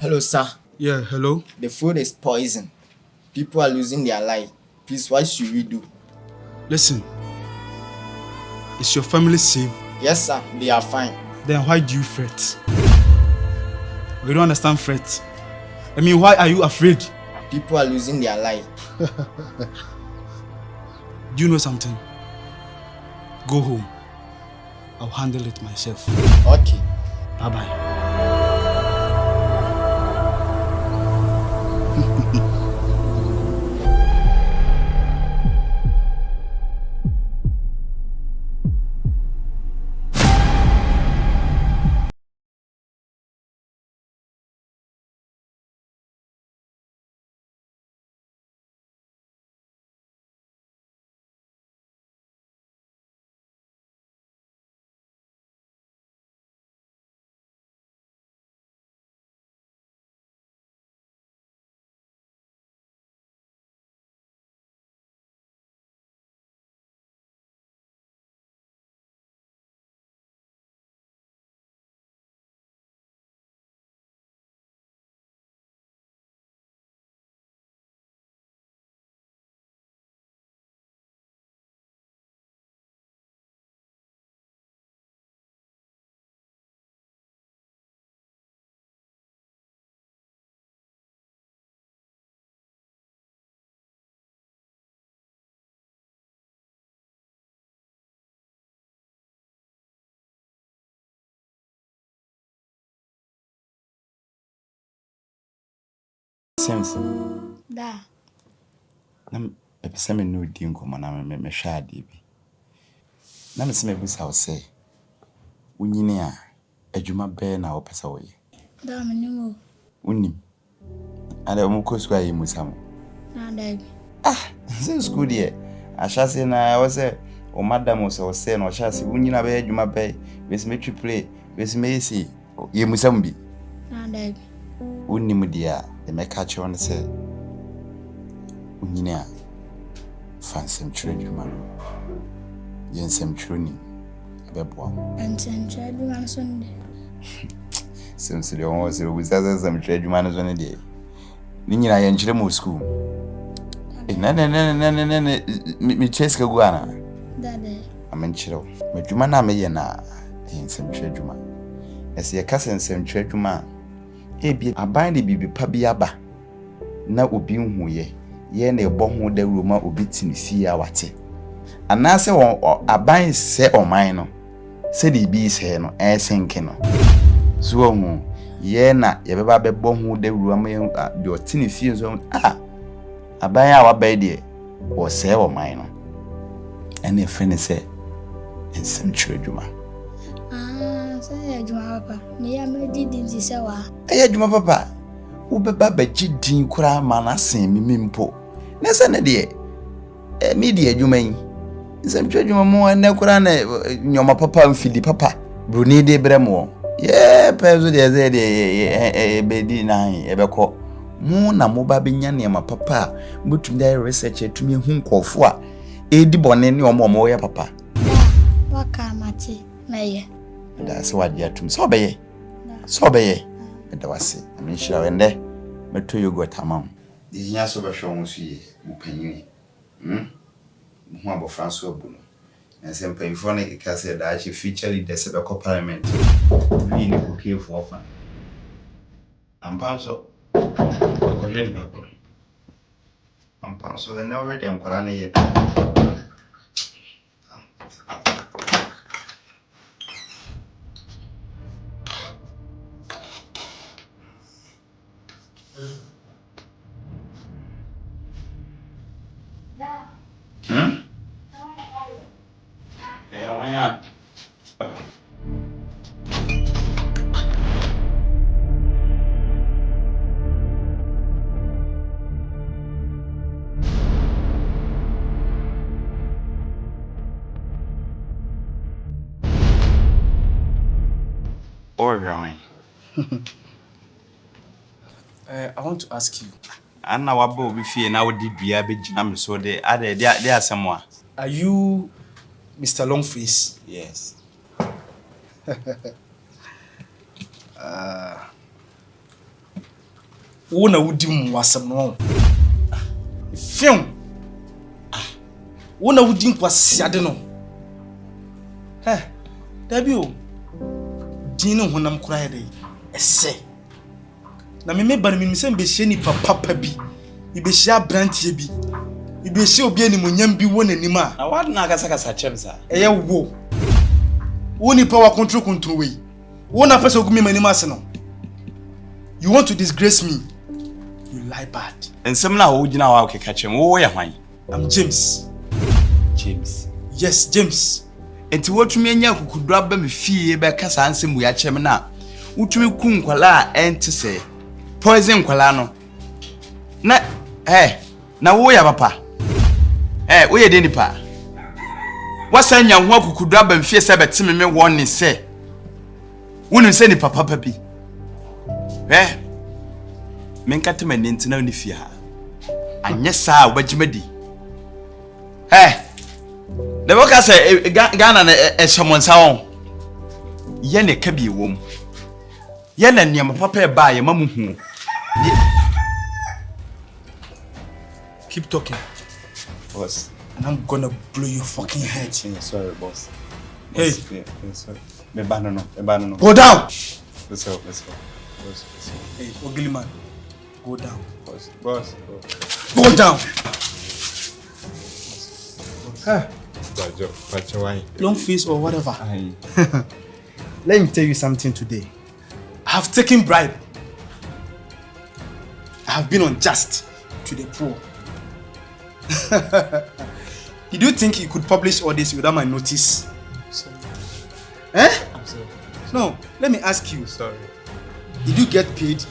Hello, sir. Yeah, hello? The food is poison. People are losing their life. Please, what should we do? Listen, is your family safe? Yes, sir. They are fine. Then why do you fret? We don't understand fret. I mean, why are you afraid? People are losing their life. Do you know something? Go home. I'll handle it myself. Okay. Bye-bye. Sense. Da. Na epese me no di nkomo na me hwa ade bi. Na me se me busa wo se. Unyini a adwuma be na wo pese wo ye. Da menimo. Unim. Ade mo ko school ayi musam. Na da bi. Se school de ahase na wo se o madam so se no ahase unyina be adwuma be wesi me play wesi me yesi ye musam bi. Na da bi. Unim dia e me ka che won se unyini a fansem chire adwuma no. Yensem chire ni beboa. Entenche du man sonde. Since the one was some trade man on a day. Nina, I enjoy more school. Me chase Guana. Dade. I mean, chill. But Jumana Mayana in some trade juma. As your cousin, some trade juma. A be a bindy be pabiaba. Now will be who ye ne bomb who the rumor will be tin see our tea. And now say a bind say or mine. Said he be say no, air sinking. So ye na ye beba bebo hu de ruama de otini fie so aban a wabai de wo se wo man no ene frene se ensem chredwuma Say adwuma papa. Me ya me didi di se wa. adwuma papa wo beba ba gidin kura ma na sen mi mimpo na se ne de me de adwuma yi ensem chredwuma mo ne kura na nyoma papa mfidi papa bruni de bremo. Yeah, peso de bedi na ebeko mu na mo ba benya ne ma papa mutum dey research etumi hu nkofo a edi bone ne omo ye papa Waka mate na ye. da se wade atum so beye da wase ami shira wende meto yogo tamam di nya so be hwo mo so ye mo panyini mo abo France obu no and some payphone said that she feature the Sebeko Parliament. Really okay for fun. I'm Panso. I'm Panso, and already I'm Korana yet. Yeah. Or Ryan. I want to ask you. Anna wabo bi fie na wodi dua be gina me so de ade de asemo. Are you Mr. Longface? Yes. Wo na wodi mu wasem no. Film. Wo na wodi nkwasiade no. Dabi o. Din no honam kura ya dai. Ese. Na me ba me se mbehye ni papa bi. Ibehye abrantie bi. Ibehye obi animonyam bi wo nanim a. Na wad na kasa chemsa. Eye wo. Wo ni power control we. Wo na pese ogumi manim ase no. You want to disgrace me? You lie bad. Ensem na wo gina wa okeka chem. Wo ya hwan? I'm James. James. Yes, James. Enti wotumi anya kukudura ba me fie be kasa ansem ya chem na. Wotumi ku nkwala ente se. Poison nkwala no. Na wo ya papa. Wo ye de nipa. Wasanya ho kukudura ba me fie se betime me won se. Wonim se ni papa bi. Menka tema nenti na oni fie ha. Anye saa obagimadi. The worker say Ghana na ehyemonsa won. Ye ne ka bi wom. Ye na niam papa ba ye mamuhu. Keep talking. Boss. And I'm gonna blow your fucking head. Sorry, boss. Hey. Sorry. Me banano. Go down. Let's go. Boss. Hey, Ogili man. Go down. Boss. Go down. Longface or whatever. Let me tell you something today. I have taken bribe. I have been unjust to the poor. Did you think you could publish all this without my notice? Sorry. I'm sorry. No, let me ask you. Sorry. Did you get paid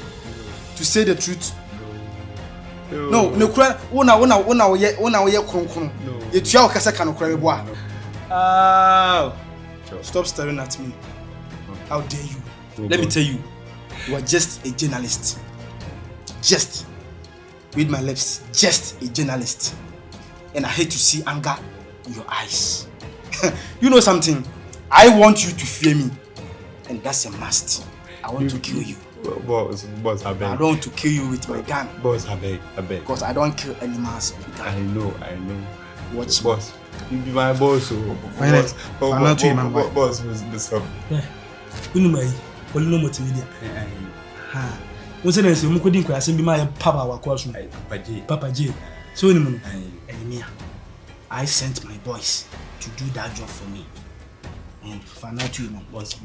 to say the truth? No. Una ye kronkron. Etua o kasa kan okra mebo a. Stop staring at me. How dare you? Let me tell you. You are just a journalist. Just read my lips. Just a journalist. And I hate to see anger in your eyes. You know something? I want you to fear me. And that's a must. I want to kill you. Boss, I beg. I don't want to kill you with my gun. Boss, I beg. Because I don't kill animals with gun. I know. Watch boss. You be my boss, boss, this up. Unumai, no multimedia. What's the name? You couldn't quite be my papa or course. Papa J. So, I sent my boys to do that job for me. And Fanatu, boss.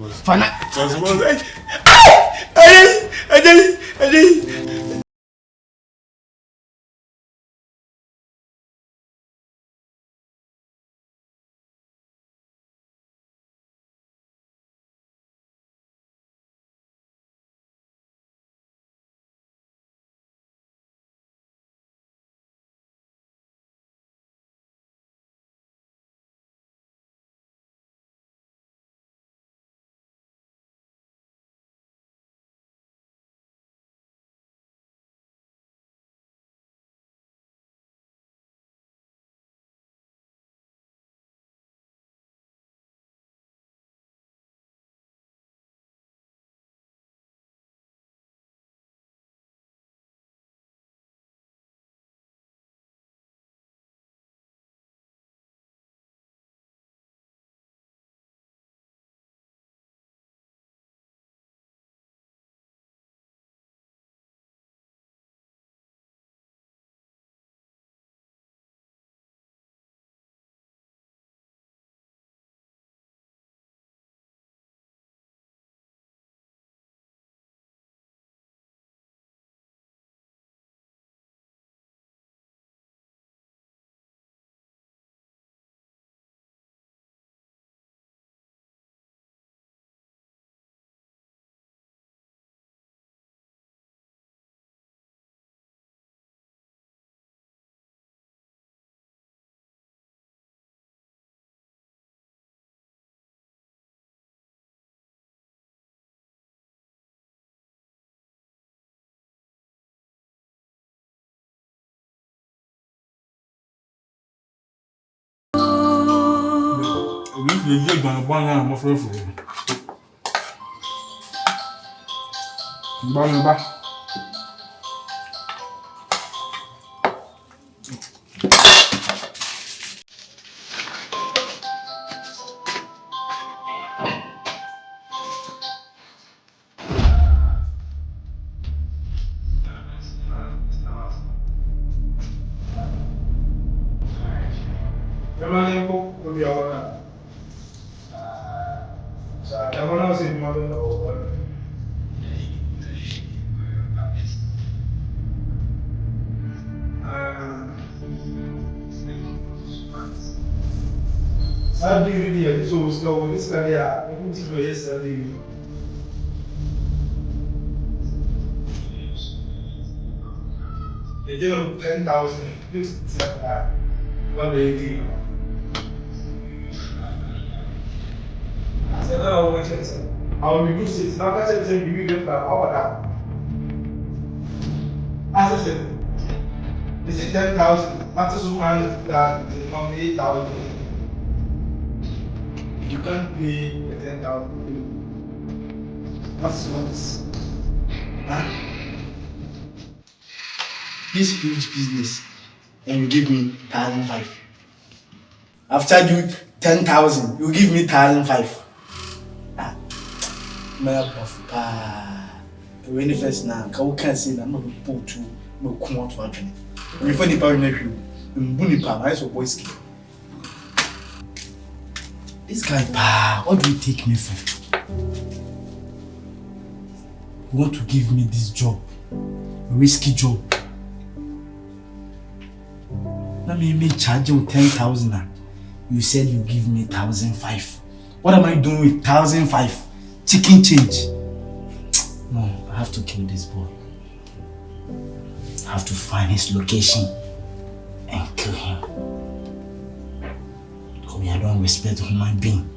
You gonna bang on my friend. Bang back. This huge business, and you give me 1,500. After you 10,000, you give me 1,500. My papa, when the first now, can can't say that no put to no come out for me. Refer the power in you, Bunny Pam, I saw boys. This guy, what do you take me for? You want to give me this job, risky job? Let me charge you 10,000. You said you give me 1,500. What am I doing with 1,500? Chicken change. No, I have to kill this boy. I have to find his location and kill him. Because I don't respect human being.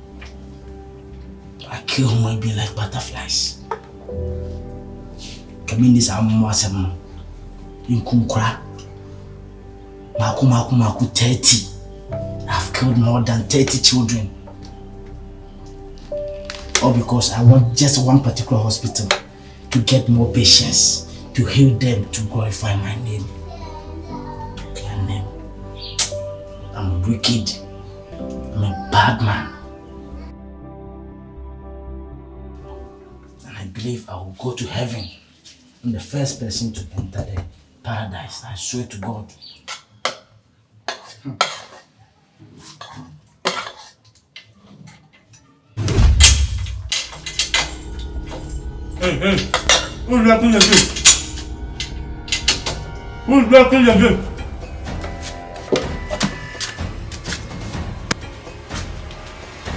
I kill human being like butterflies. Come in this amusement. In Kunkra. Maku 30. I've killed more than 30 children. All because I want just one particular hospital to get more patients, to heal them, to glorify my name. My name. I'm wicked. I'm a bad man. And I believe I will go to heaven. I'm the first person to enter the paradise. I swear to God. Hey, who's blocking your view? Who's blocking your view?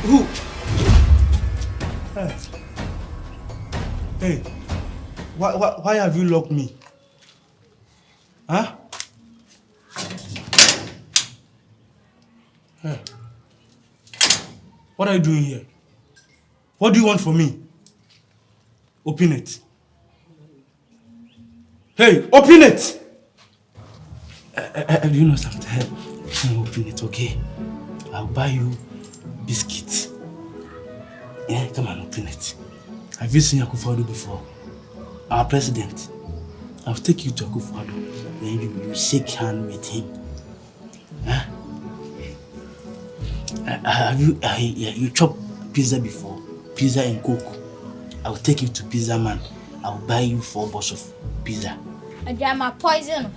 Who? Hey, why have you locked me? Huh? Hey. What are you doing here? What do you want from me? Open it. Hey, open it! Do you know something? Open it, okay? I'll buy you biscuits. Yeah, come on, open it. Have you seen Akufo-Addo before? Our president. I'll take you to Akufo-Addo. Then you shake hand with him. Huh? Have you chopped pizza before? Pizza and Coke. I'll take you to Pizza Man. I'll buy you 4 boxes of pizza. I got my poison.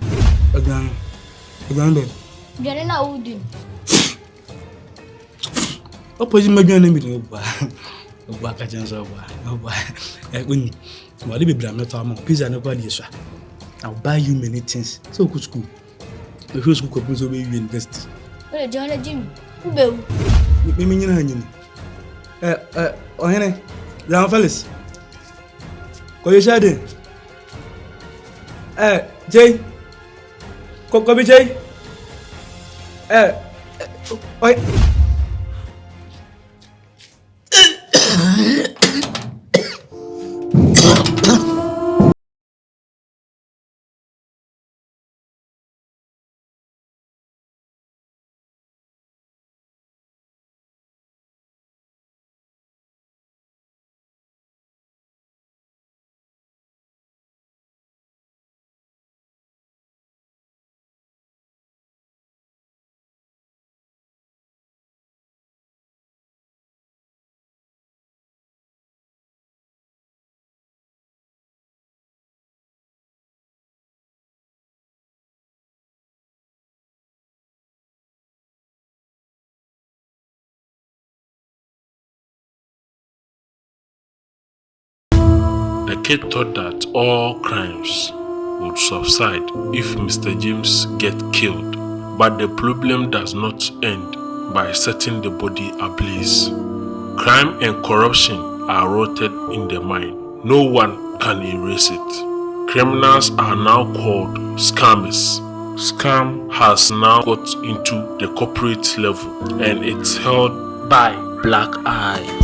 Again. You're not wooden. What poison made you name it? Oba catching so Oba. When you be blam not pizza no body. I'll buy you many things. So good school. The whole school could be so university. Well, John Jimmy. Who be? Ohene, Longface. Ko you shade? Jay. Ko be Jay? Oi. The kid thought that all crimes would subside if Mr. James get killed, but the problem does not end by setting the body ablaze. Crime and corruption are rooted in the mind. No one can erase it. Criminals are now called scammers. Scam has now got into the corporate level and it's held by Black Eye.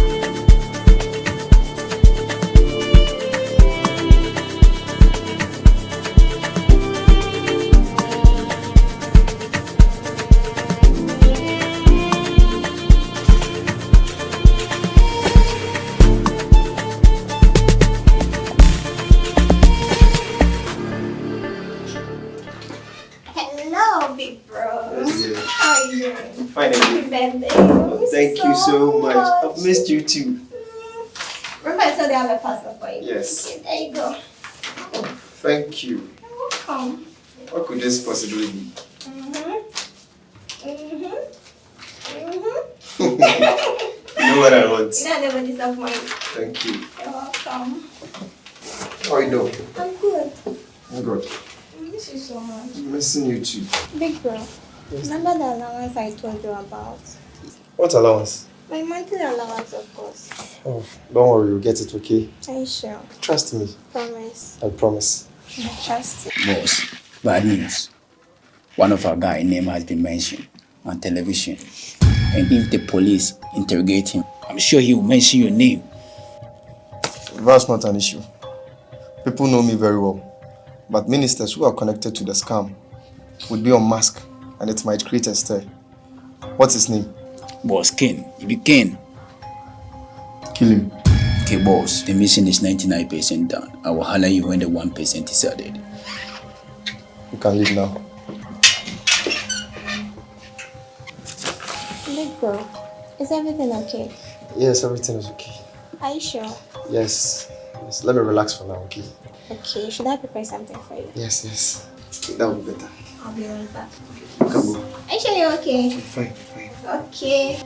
Hello, big bro. Yes, How are you doing? fine. Happy birthday. Thank you so much. I've missed you too. Remember I told you I have a parcel for you? Yes. Okay, there you go. Thank you. You're welcome. What could this possibly be? You know what I want. You don't never disappoint. Thank you. You're welcome. How are you doing? I'm good. I'm good. I miss you so much. I'm missing you too. Big bro, remember the allowance I told you about? What allowance? My monthly allowance, of course. Oh, don't worry, you'll get it, okay? Are you sure? Trust me. Promise. I promise. I trust you. Boss, bad news. One of our guys' name has been mentioned on television. And if the police interrogate him, I'm sure he will mention your name. That's not an issue. People know me very well. But ministers who are connected to the scam would be on mask and it might create a stir. What's his name? Boss, Ken. If you can. Kill him. Okay, boss, the mission is 99% done. I will holler you when the 1% is added. You can leave now. Big bro, is everything okay? Yes, everything is okay. Are you sure? Yes. Yes. Let me relax for now, okay? Okay, should I prepare something for you? Yes. That would be better. I'll be right back. Come on. Are you sure you're okay? Fine. Okay.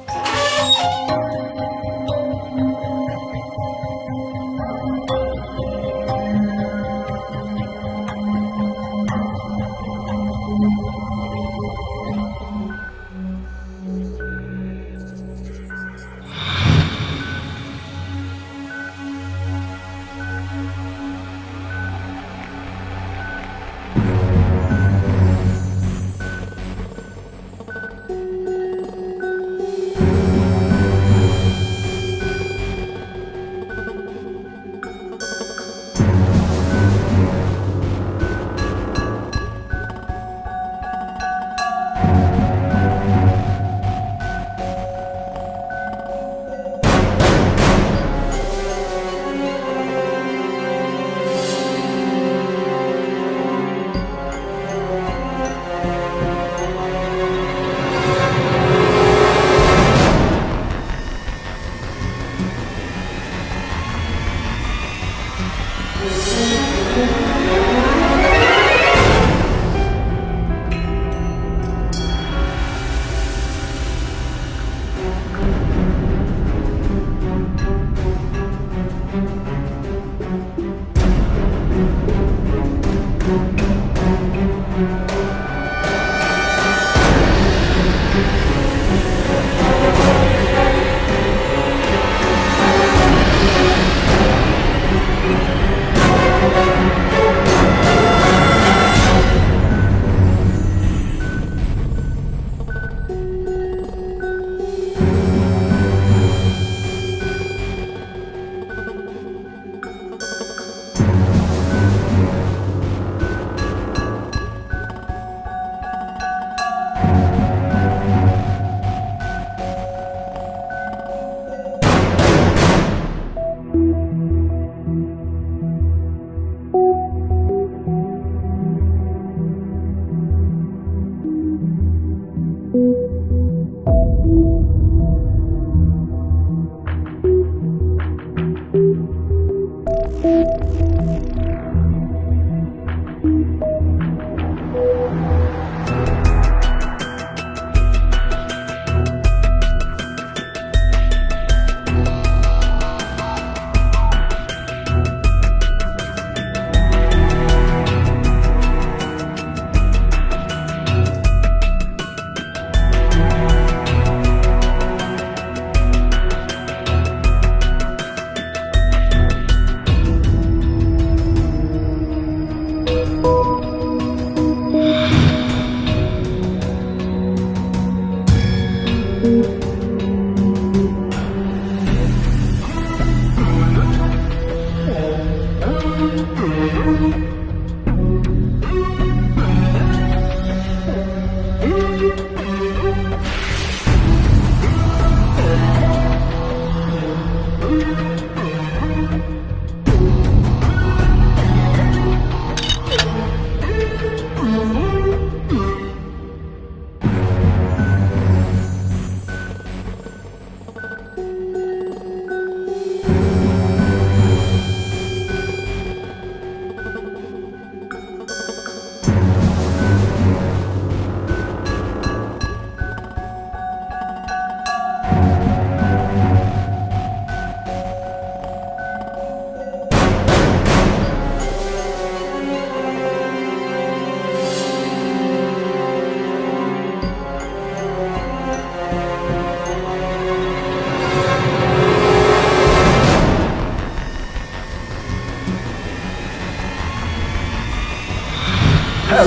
Hey,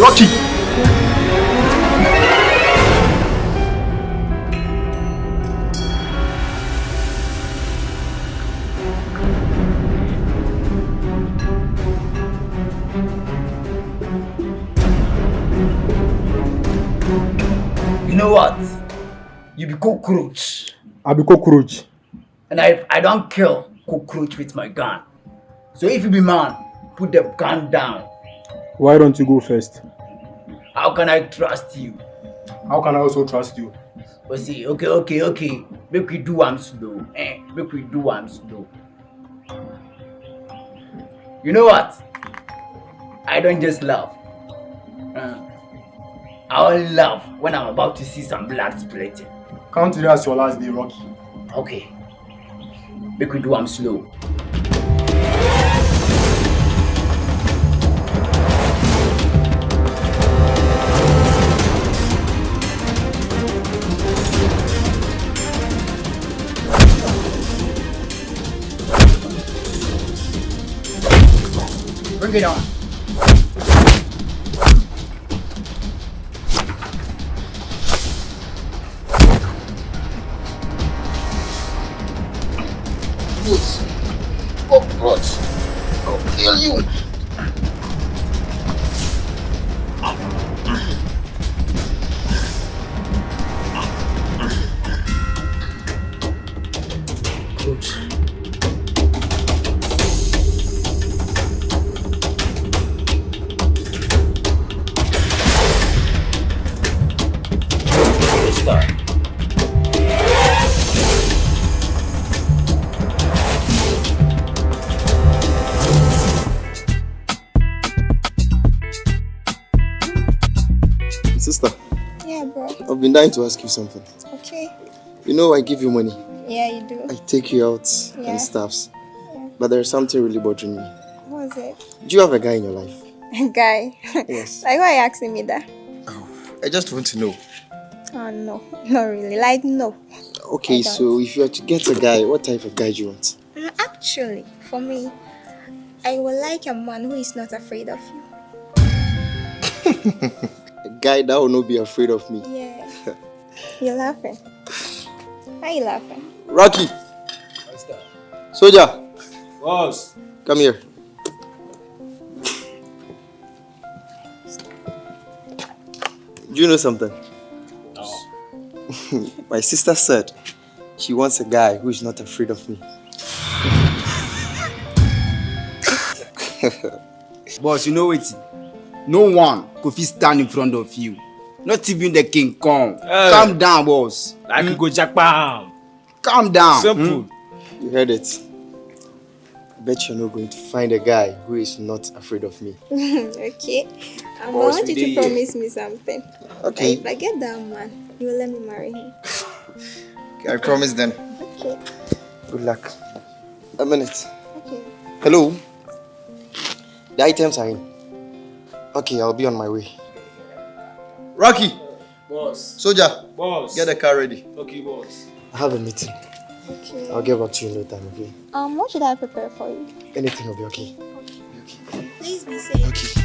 Rocky! You know what? You be cockroach. I be cockroach. And I don't kill cockroach with my gun. So if you be man, put the gun down. Why don't you go first? How can I trust you? How can I also trust you? But see, okay. Make we do am slow. Make we do am slow. You know what? I don't just laugh. I'll laugh when I'm about to see some blood splitting. Count today as your last day, Rocky. Okay. Make we do am slow. Bring it on. Cockroach. I'll kill you. Sister, Yeah, bro. I've been dying to ask you something. Okay. You know I give you money. Yeah, you do. I take you out Yeah. and stuffs. Yeah. But there's something really bothering me. What's it? Do you have a guy in your life? Guy. Yes. Like, why are you asking me that? I just want to know. Oh, no. Not really. Like, no. Okay, I don't. so if you are to get a guy, what type of guy do you want? Actually, for me, I would like a man who is not afraid of you. A guy that will not be afraid of me. Yeah. You're laughing. Why are you laughing? Rocky! Soldier! Boss. Come here. Do you know something? No. My sister said she wants a guy who is not afraid of me. Boss, you know what? No one could fit stand in front of you. Not even the King Kong. Calm down, boss. Like you go jackpot. Calm down. Simple. You heard it. I bet you're not going to find a guy who is not afraid of me. Okay. I Boss, want you we to dey promise me something. Okay. If I get that man, you will let me marry him. Okay, I promise then. Okay. Good luck. A minute. Okay. Hello? The items are in. Okay, I'll be on my way. Rocky! Boss. Soldier! Boss. Get the car ready. Okay, boss. I have a meeting. Okay. I'll get back to you in no time, okay? What should I prepare for you? Anything will be okay. Please be safe. Okay.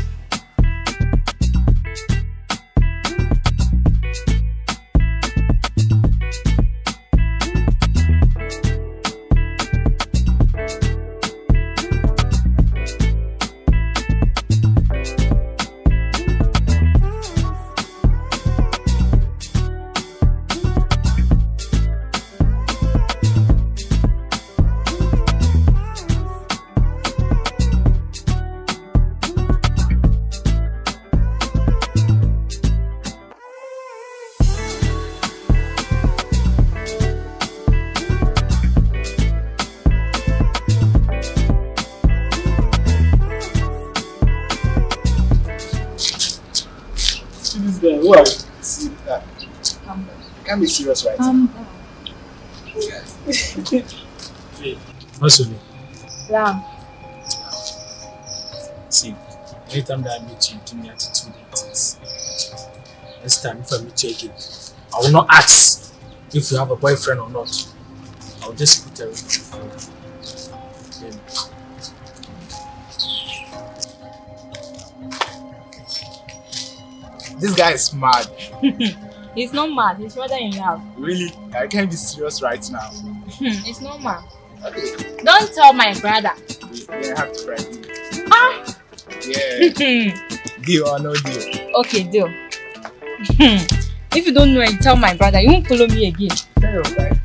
Well, see, you can't be serious right now. What's your name? Yeah. See, anytime that I meet you, give me attitude and things. Next time, if I meet you again, I will not ask if you have a boyfriend or not. I will just put a ring on your phone. Then, This guy is mad. He's not mad, he's rather in love. Really? I can't be serious right now. It's not mad. Don't tell my brother. Yeah, I have to friend you. Ah! Yeah. Deal or no deal? Okay, deal. If you don't know it, tell my brother. You won't follow me again. Tell your guy.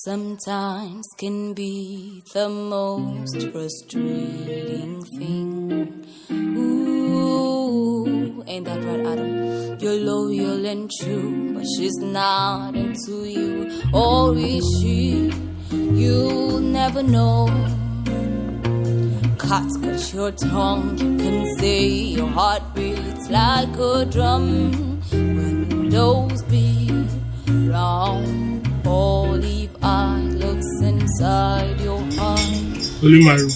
Sometimes can be the most frustrating thing. Ooh, ain't that right, Adam? You're loyal and true, but she's not into you. Or is she? You'll never know. Cut your tongue, you can say your heart beats like a drum. When those beat wrong. Olive eye looks inside your heart. only my room.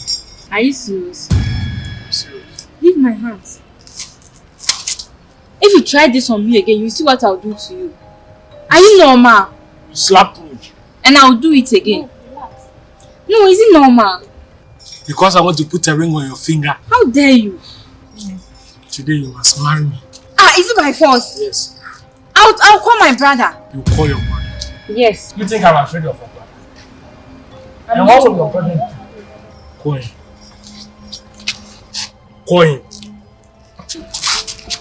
Are you serious? I'm serious. Leave my hands. If you try this on me again, you see what I'll do to you. Are you normal? You slapped me. And I'll do it again. No, is it normal? Because I want to put a ring on your finger. How dare you? Today you must marry me. Ah, is it by force? Yes. I'll call my brother. You call your brother. Yes. You think I'm afraid of your brother? And what will your brother do? Call him. Call him.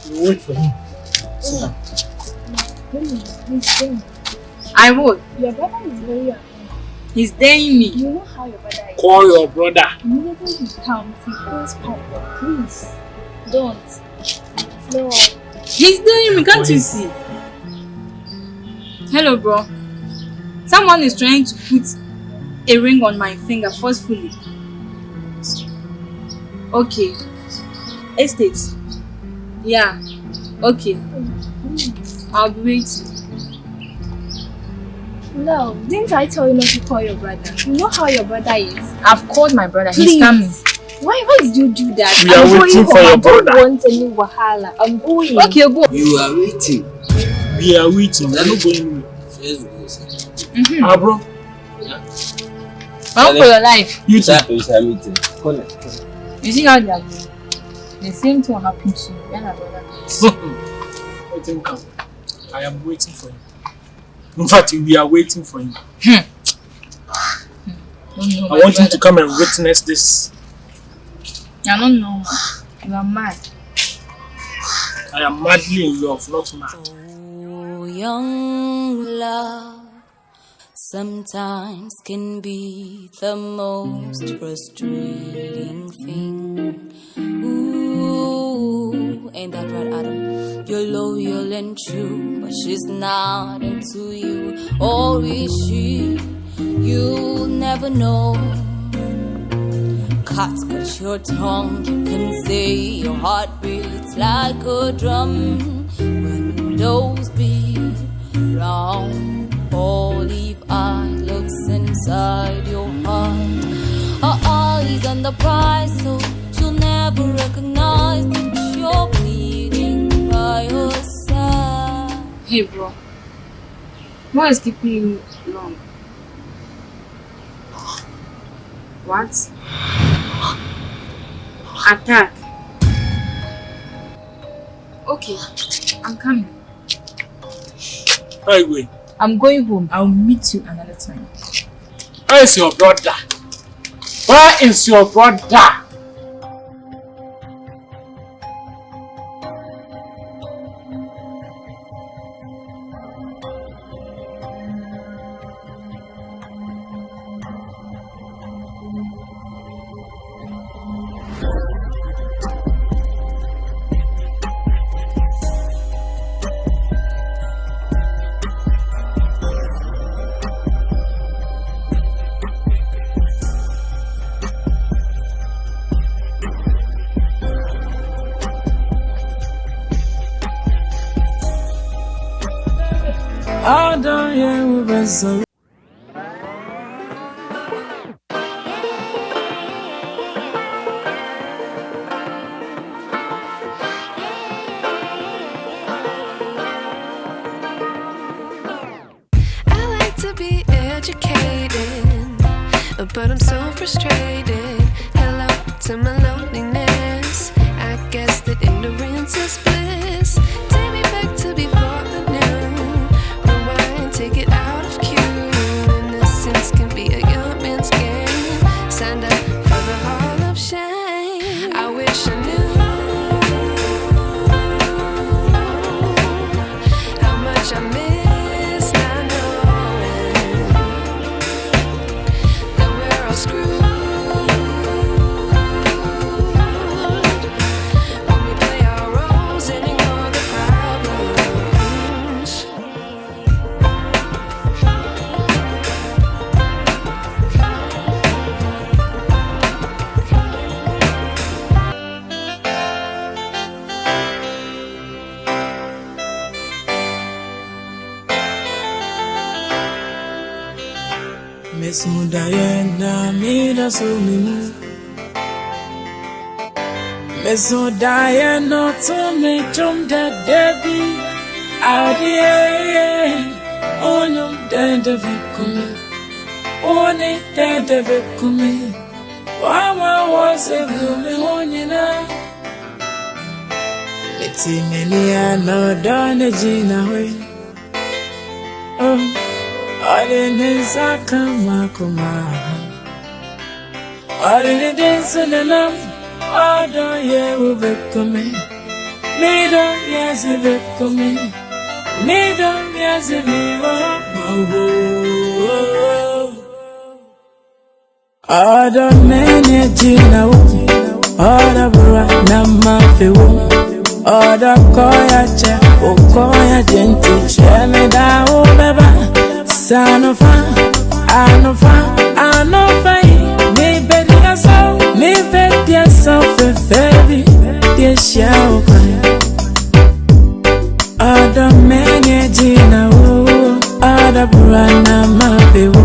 You wait for him. I will. Your brother is very angry. He's daring me. You know how your brother is. Call your brother. Immediately he comes, he goes pipe. Please, don't. No. He's daring me, can't you see? Hello, bro. Someone is trying to put a ring on my finger forcefully. Okay. Estate. Yeah. Okay. I'll be waiting. No, didn't I tell you not to call your brother? You know how your brother is. I've called my brother. Please. He's coming. Why did you do that? We are waiting for your brother. I don't want any wahala. I'm going. Okay, go. You are waiting. We are waiting. We are not going anywhere. Ah, bro. Run for your life. You too. You see how they are doing? The same thing will happen to you when my brother comes. Let him come. I am waiting for him. In fact, we are waiting for him. I want him to come and witness this. You're not normal. You are mad. I am madly in love, not mad. Oh, young love sometimes can be the most frustrating thing. Ooh, ain't that right, Adam? You're loyal and true, but she's not into you. Or is she? You'll never know. Cut your tongue, you can say your heart beats like a drum. When those beat wrong, olive eye looks inside your heart. Her eyes on the prize, so she'll never recognize that you're bleeding by her side. Hey, bro. What is keeping you long? What? Attack. Okay, I'm coming. Hey, wait. I'm going home. I'll meet you another time. Where is your brother? Where is your brother? I don't hear we been so. I like to be educated, but I'm so frustrated. Hello to my loneliness. I guess that ignorance is bliss. Take me back to before I knew. Rewind, take it out of cue. Innocence can be a young man's game. Signed up for the hall of shame. I wish I knew how much I miss not knowing that we're all screwed when we play our roles and ignore the problems. Miss Diana, me da so me. Miss Diana, to me, chum da Debbie. Adie, on your dead of it, come. On it, dead of it, come. Wama was a gloomy one, you know. It's in any no done a gina way. Oh. I didn't say come I didn't dance in the lamp. I don't hear who becoming. Me don't yes if it coming. Me don't yes if I don't manage you now. All the bra nama fewo. All the koya o koya gentle. Share me da o beba. Son of I know me bet yourself a baby, dear show. Other many Gina, other Brana Mabiwo,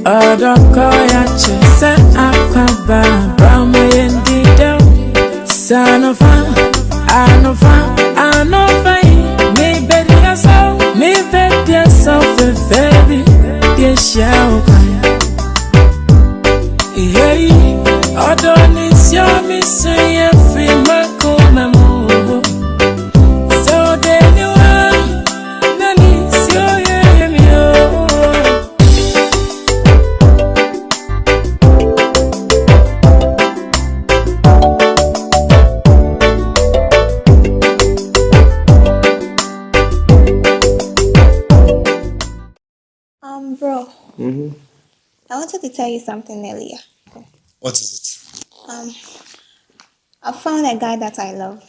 other Koyache, San Aquaba, Brahma and Dido, son of I know me bet yourself a baby, dear show. Hey, Adonis, your mission, free Marco Memo. So then you are, Nanis, Bro, I wanted to tell you something earlier. What is I found a guy that I love.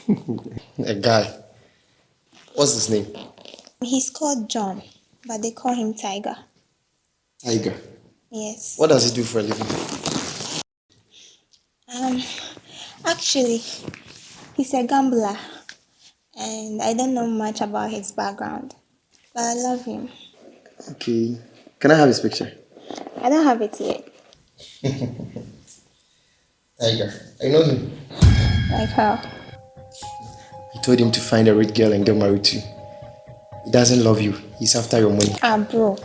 it? A guy. What's his name? He's called John, but they call him Tiger. Tiger. Yes. What does he do for a living? Actually, he's a gambler, and I don't know much about his background, but I love him. Okay. Can I have his picture? I don't have it yet. Tiger. I know him. Like how? You told him to find a rich girl and get married to. He doesn't love you. He's after your money. Bro.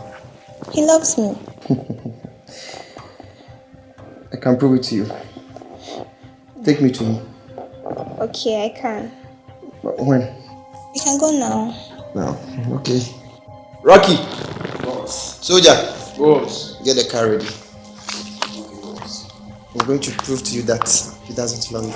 He loves me. I can prove it to you. Take me to him. Okay, I can. When? You can go now. Now. Okay. Rocky. Boss. Soldier. Boss. Get the car ready. I'm going to prove to you that he doesn't love you.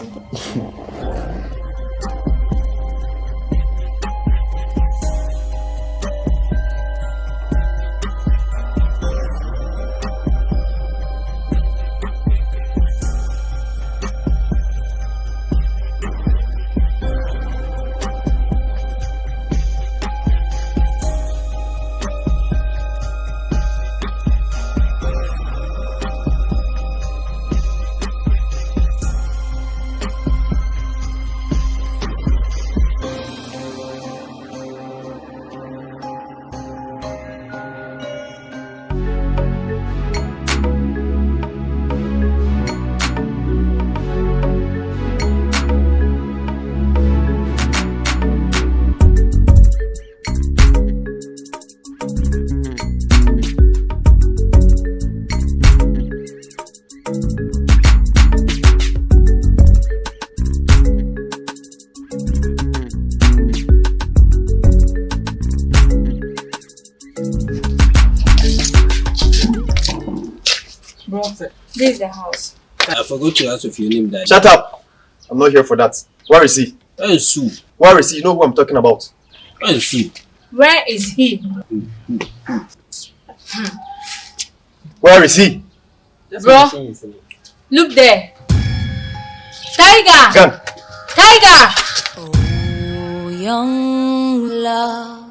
This is the house. I forgot to ask if your name, Daddy. Shut up! I'm not here for that. Where is he? Where is Sue? Where is he? You know who I'm talking about. Where is Sue? Where is he? Where is he? Bro, look there. Tiger! Gun! Tiger! Oh, young love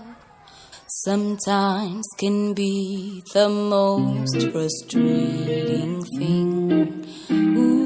sometimes can be the most frustrating thing. Ooh.